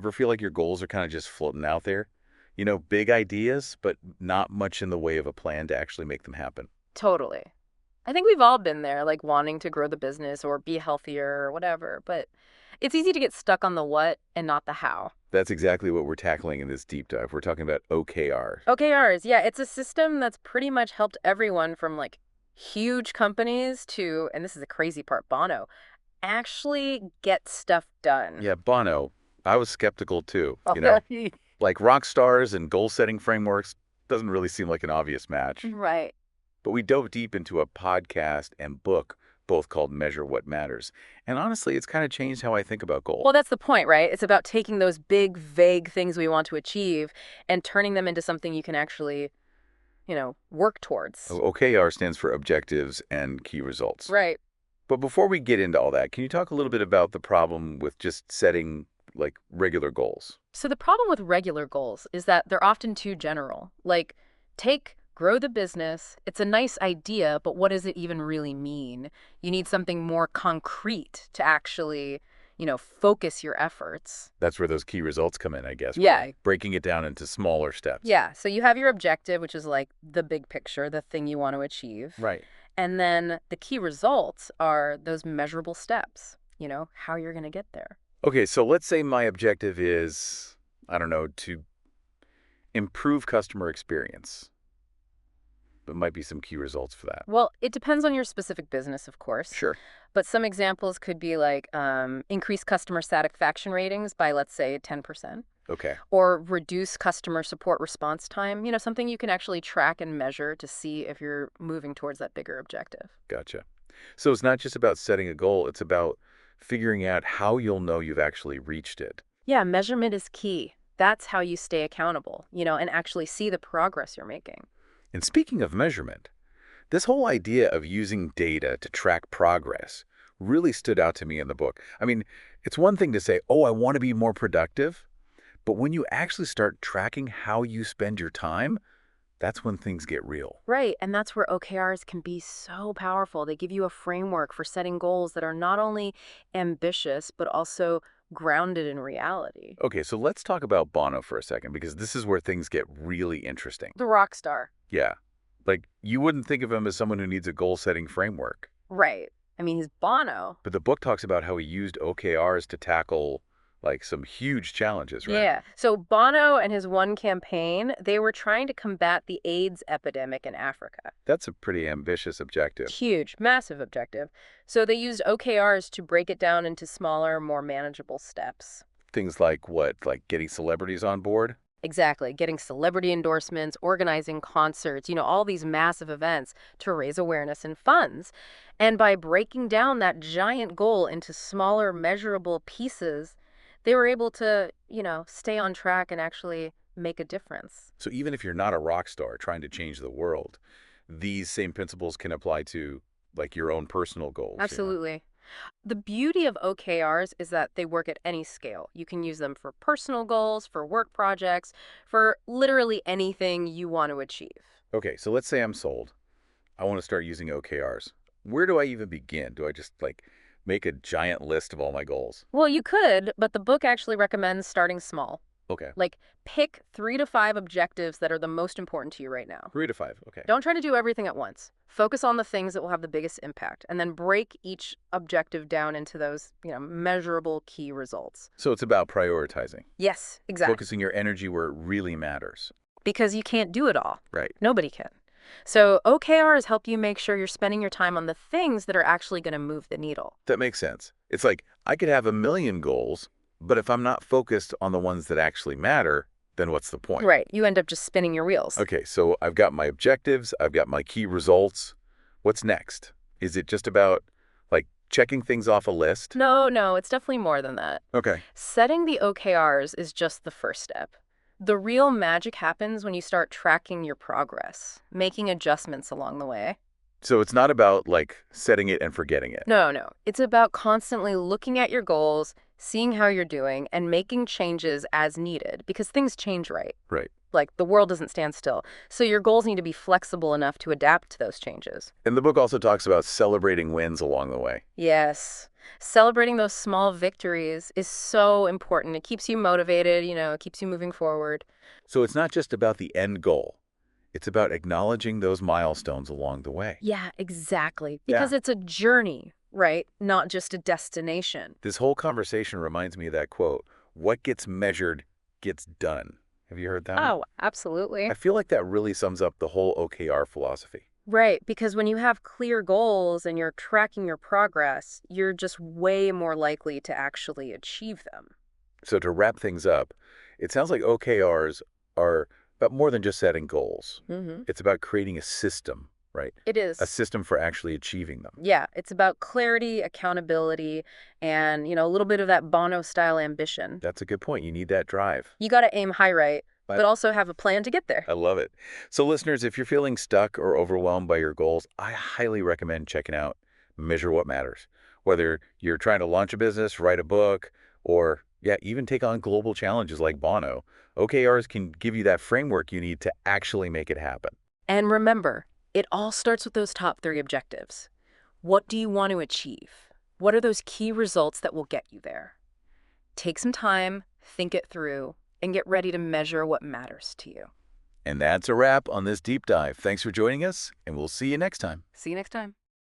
Ever feel like your goals are kind of just floating out there? Big ideas, but not much in the way of a plan to actually make them happen. Totally. I think we've all been there, like wanting to grow the business or be healthier or whatever, but it's easy to get stuck on the what and not the how. That's exactly what we're tackling in this deep dive. We're talking about OKR. OKRs, yeah, it's a system that's pretty much helped everyone from like huge companies to, and this is the crazy part, Bono, actually get stuff done. Yeah, Bono. I was skeptical too. Oh, Like rock stars and goal-setting frameworks doesn't really seem like an obvious match. right. But we dove deep into a podcast and book, both called Measure What Matters. And honestly, it's kind of changed how I think about goals. Well, that's the point, right? It's about taking those big, vague things we want to achieve and turning them into something you can actually, work towards. OKR stands for Objectives and Key Results. Right. But before we get into all that, can you talk a little bit about the problem with just setting, like, regular goals? So the problem with regular goals is that they're often too general. Like, grow the business. It's a nice idea, but what does it even really mean? You need something more concrete to actually, focus your efforts. That's where those key results come in, I guess. Yeah. Right? Breaking it down into smaller steps. Yeah. So you have your objective, which is like the big picture, the thing you want to achieve. Right. And then the key results are those measurable steps, how you're going to get there. Okay, so let's say my objective is, I don't know, to improve customer experience. But might be some key results for that. Well, it depends on your specific business, of course. Sure. But some examples could be like increase customer satisfaction ratings by, let's say, 10%, Okay. or reduce customer support response time, something you can actually track and measure to see if you're moving towards that bigger objective. Gotcha. So it's not just about setting a goal, it's about figuring out how you'll know you've actually reached it. Yeah, measurement is key. That's how you stay accountable, and actually see the progress you're making. And speaking of measurement, this whole idea of using data to track progress really stood out to me in the book. I mean, it's one thing to say, oh, I want to be more productive, but when you actually start tracking how you spend your time, that's when things get real. Right, and that's where OKRs can be so powerful. They give you a framework for setting goals that are not only ambitious, but also grounded in reality. Okay, so let's talk about Bono for a second, because this is where things get really interesting. The rock star. Yeah. Like, you wouldn't think of him as someone who needs a goal-setting framework. Right. I mean, he's Bono. But the book talks about how he used OKRs to tackle, like, some huge challenges, right? Yeah. So Bono and his One campaign, they were trying to combat the AIDS epidemic in Africa. That's a pretty ambitious objective. Huge, massive objective. So they used OKRs to break it down into smaller, more manageable steps. Things like what? Like getting celebrities on board? Exactly. Getting celebrity endorsements, organizing concerts, all these massive events to raise awareness and funds. And by breaking down that giant goal into smaller, measurable pieces, they were able to, stay on track and actually make a difference. So even if you're not a rock star trying to change the world, these same principles can apply to, like, your own personal goals. Absolutely. The beauty of OKRs is that they work at any scale. You can use them for personal goals, for work projects, for literally anything you want to achieve. Okay, so let's say I'm sold. I want to start using OKRs. Where do I even begin? Do I just, like, make a giant list of all my goals? Well, you could, but the book actually recommends starting small. Okay. Like, pick 3 to 5 objectives that are the most important to you right now. 3 to 5. Okay. Don't try to do everything at once. Focus on the things that will have the biggest impact, and then break each objective down into those, measurable key results. So it's about prioritizing. Yes, exactly. Focusing your energy where it really matters. Because you can't do it all. Right. Nobody can. So OKRs help you make sure you're spending your time on the things that are actually going to move the needle. That makes sense. It's like I could have a million goals, but if I'm not focused on the ones that actually matter, then what's the point? Right. You end up just spinning your wheels. Okay, so I've got my objectives, I've got my key results. What's next? Is it just about, like, checking things off a list? No, it's definitely more than that. Okay. Setting the OKRs is just the first step. The real magic happens when you start tracking your progress, making adjustments along the way. So it's not about, like, setting it and forgetting it. No. It's about constantly looking at your goals, seeing how you're doing, and making changes as needed because things change, right? Right. Like the world doesn't stand still. So your goals need to be flexible enough to adapt to those changes. And the book also talks about celebrating wins along the way. Yes. Celebrating those small victories is so important. It keeps you motivated, it keeps you moving forward. So it's not just about the end goal. It's about acknowledging those milestones along the way. Yeah, exactly. Yeah. Because it's a journey, right? Not just a destination. This whole conversation reminds me of that quote, what gets measured gets done. Have you heard that one? Oh, absolutely. I feel like that really sums up the whole OKR philosophy. Right, because when you have clear goals and you're tracking your progress, you're just way more likely to actually achieve them. So to wrap things up, it sounds like OKRs are about more than just setting goals. Hmm. It's about creating a system, right? It A is. system for actually achieving them. Yeah, it's about clarity, accountability, and, a little bit of that Bono-style ambition. That's a good point. You need that drive. You got to aim high, right? But But also have a plan to get there. I love it. So listeners, if you're feeling stuck or overwhelmed by your goals, I highly recommend checking out Measure What Matters. Whether you're trying to launch a business, write a book, or yeah, even take on global challenges like Bono, OKRs can give you that framework you need to actually make it happen. And remember, it all starts with those top 3 objectives. What do you want to achieve? What are those key results that will get you there? Take some time, think it through, and get ready to measure what matters to you. And that's a wrap on this deep dive. Thanks for joining us, and we'll see you next time. See you next time.